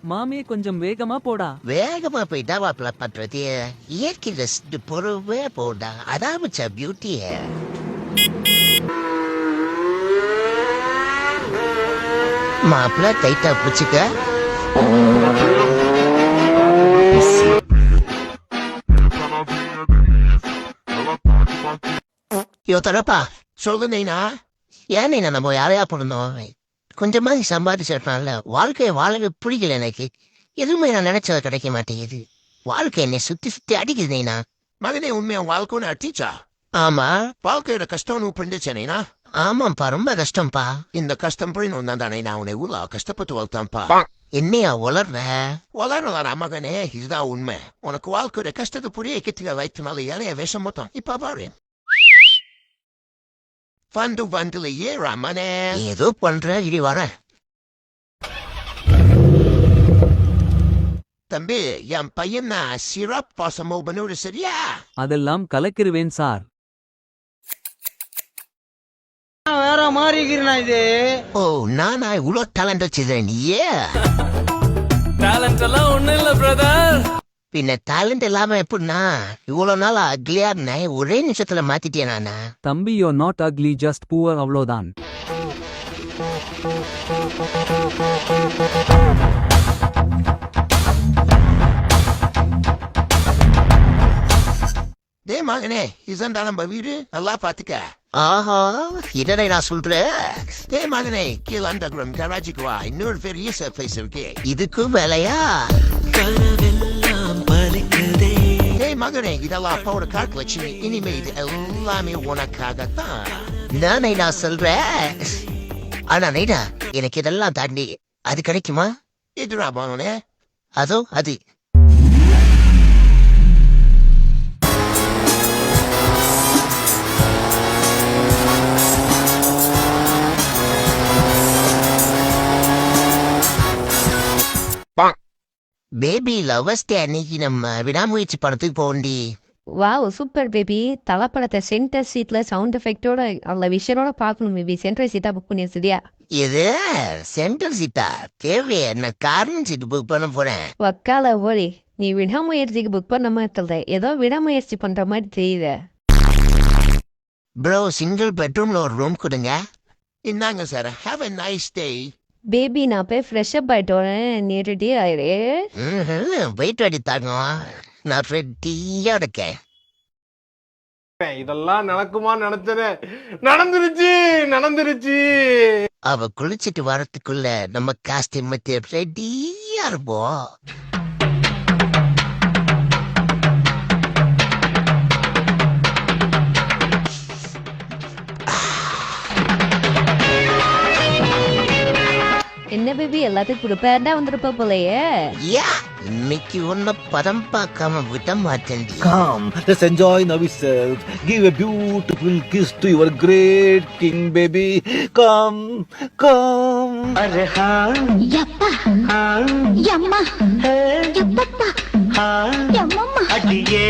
மாமே கொஞ்சம் வேகமா போடா. வேகமா போயிட்டா வாப்ல பண்றது இயற்கை ரசிட்டு பொறுவே போடா அதான் மச்சா பியூட்டிய மாப்பிள்ள டைட்டா பிடிச்சிக்க யோ தரப்பா சொல்லு நைனா ஏன் நைனா நம்ம யாரையா போடணும் கொஞ்சமா சம்பாதிச்சிருப்பான்ல வாழ்க்கையை வாழவே பிடிக்கல எனக்கு எதுவுமே நான் நினைச்சது கிடைக்க மாட்டேங்குது வாழ்க்கை என்னை சுத்தி சுத்தி அடிக்குது நைனா மகனே உண்மையா வாழ்க்கைன்னு அடிச்சா ஆமா வாழ்க்கையோட கஷ்டம் புரிஞ்சுச்சேனா ஆமாப்பா ரொம்ப கஷ்டம்ப்பா இந்த கஷ்டம் புரியணும் தானே நான் உன்னை ஊழ கஷ்டப்பட்டு வளர்த்தான்ப்பா என்னையா வளர்ற வளரலாம் மகனே இதுதான் உண்மை உனக்கு வாழ்க்கையோட கஷ்டத்தை புரிய கிட்டில வைத்தனால இலைய விஷம் மொத்தம் இப்ப பாரு வந்துல ஏறா மனே ஏதோ பண்ற இடி வர தம்பி என் பையன் சிரப் பாசமோ பண்ணு சரியா அதெல்லாம் கலக்கிருவேன் சார். வேற மாதிரி இது. ஓ நானா இவ்வளோ டேலண்ட் வச்சுக்கிறேன் நீயே டேலண்ட் எல்லாம் ஒண்ணும் இல்ல பிரதர். பின்ன டேலண்ட் இல்லாம எப்படின்னா இவ்வளவு நாள் அக்லியா இருந்தேன் ஒரே நிமிஷத்துல மாத்திட்டேன் நானா தம்பி யோ நாட் அக்லி ஜஸ்ட் புவர் அவ்வளோதான். டே மகனே இதுதான் நம்ம வீடு நல்லா பாத்துக்க ஆஹா இதனை நான் சொல்றேன் டே மகனே கீழே அந்த கராஜிக்கு வா இன்னொரு பெரிய சர்ப்ரைஸ் இருக்கு இதுக்கும் வேலையா டேய் மகனே இதெல்லாம் அப்பாவோட காட்டு லட்சுமி இனிமே இது எல்லாமே உனக்காகத்தான் நானே நான் சொல்றேன் ஆனா நைனா எனக்கு இதெல்லாம் தாண்டி அது கிடைக்குமா எதுரா மகனே அதோ அது பேபி லவர்ஸ் டே அன்னைக்கு நம்ம விடாமுயற்சி படத்துக்கு போண்டி வாவ் சூப்பர் பேபி தலப்படத்தை சென்டர் சீட்ல சவுண்ட் எஃபெக்டோட அந்த விஷயனோட பார்க்கணும் பேபி சென்டர் சீட்டா புக் பண்ணி சரியா இது சென்ட்ரல் சீட்டா தேவையே நான் கார்னர் சீட்டு புக் பண்ண போறேன் வக்கால ஓடி நீ விடாமுயற்சிக்கு புக் பண்ண மாதிரி தெரியல ஏதோ விடாமுயற்சி பண்ற மாதிரி தெரியுது. ப்ரோ சிங்கிள் பெட்ரூம்ல ஒரு ரூம் கொடுங்க. இந்தாங்க sir have a nice day baby நான் போய் ஃப்ரெஷ் அப் ஆயிட்டோன்னு நீ ரெடி ஆயிரு. வெயிட் அடி தாங்க நான் ரெடியா இருக்கேன். இதெல்லாம் நடக்குமா நினைச்சேன் நடந்துருச்சு. அவ குளிச்சிட்டு வரத்துக்குள்ள நம்ம காஸ்டியூம் ரெடியா இருப்போம். என்ன பேபி எல்லாத்துக்கும் ப்ரிப்பேர்டா வந்திருப்ப போலயே. இன்னைக்கு ஒன்ன பதம் பார்க்காம விட மாட்டேன். Come, let's enjoy ourselves. Give a beautiful kiss to your great king, baby. Come. अरे हाँ यप्पा हाँ यम्मा यप्पा हाँ यम्मा अडिये